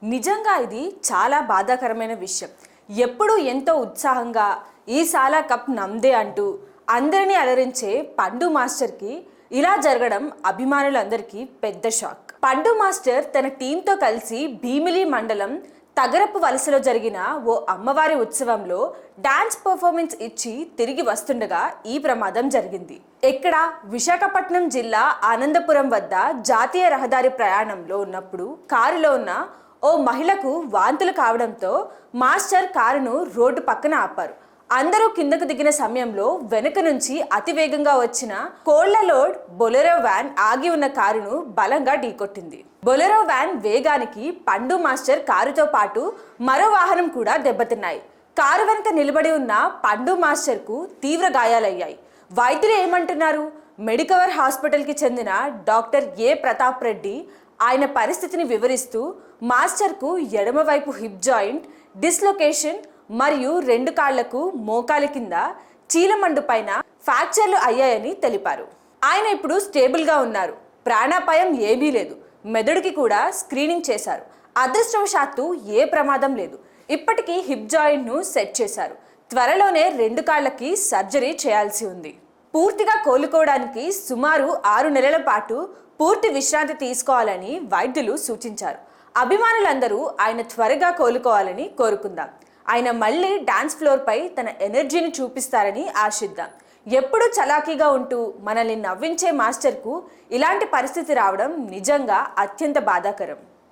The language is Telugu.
నిజంగా ఇది చాలా బాధాకరమైన విషయం. ఎప్పుడు ఎంతో ఉత్సాహంగా ఈ సాలా కప్ నమ్దే అంటూ అందరినీ అలరించే పండు మాస్టర్కి ఇలా జరగడం అభిమానులందరికీ పెద్ద షాక్. పండు మాస్టర్ తన టీంతో కలిసి భీమిలి మండలం తగరపు వలసలో జరిగిన ఓ అమ్మవారి ఉత్సవంలో డాన్స్ పర్ఫార్మెన్స్ ఇచ్చి తిరిగి వస్తుండగా ఈ ప్రమాదం జరిగింది. ఎక్కడ విశాఖపట్నం జిల్లా ఆనందపురం వద్ద జాతీయ రహదారి ప్రయాణంలో ఉన్నప్పుడు కారులో ఉన్న ఓ మహిళకు వాంతులు కావడంతో మాస్టర్ కారును రోడ్డు పక్కన ఆపారు. అందరూ కిందకు దిగిన సమయంలో వెనుక నుంచి అతివేగంగా వచ్చిన కోళ్ల లోడ్ బొలెరో వ్యాన్ ఆగి ఉన్న కారును బలంగా ఢీకొట్టింది. బొలెరో వ్యాన్ వేగానికి పండు మాస్టర్ కారుతో పాటు మరో వాహనం కూడా దెబ్బతిన్నాయి. కారు వెనుక నిలబడి ఉన్న పండు మాస్టర్కు తీవ్ర గాయాలయ్యాయి. వైద్యులు ఏమంటున్నారు? మెడికవర్ హాస్పిటల్కి చెందిన డాక్టర్ ఏ ప్రతాప్ రెడ్డి ఆయన పరిస్థితిని వివరిస్తూ మాస్టర్కు ఎడమవైపు హిప్ జాయింట్ డిస్లొకేషన్ మరియు 2 కాళ్లకు మోకాలి కింద చీలమండు పైన ఫ్రాక్చర్లు అయ్యాయని తెలిపారు. ఆయన ఇప్పుడు స్టేబుల్గా ఉన్నారు. ప్రాణాపాయం ఏమీ లేదు. మెదడుకి కూడా స్క్రీనింగ్ చేశారు. అదృష్టవశాత్తు ఏ ప్రమాదం లేదు. ఇప్పటికీ హిప్ జాయింట్ను సెట్ చేశారు. త్వరలోనే 2 కాళ్లకి సర్జరీ చేయాల్సి ఉంది. పూర్తిగా కోలుకోవడానికి సుమారు 6 నెలల పాటు పూర్తి విశ్రాంతి తీసుకోవాలని వైద్యులు సూచించారు. అభిమానులందరూ ఆయన త్వరగా కోలుకోవాలని కోరుకుందాం. ఆయన మళ్ళీ డాన్స్ ఫ్లోర్పై తన ఎనర్జీని చూపిస్తారని ఆశిద్దాం. ఎప్పుడూ చలాకీగా ఉంటూ మనల్ని నవ్వించే మాస్టర్కు ఇలాంటి పరిస్థితి రావడం నిజంగా అత్యంత బాధాకరం.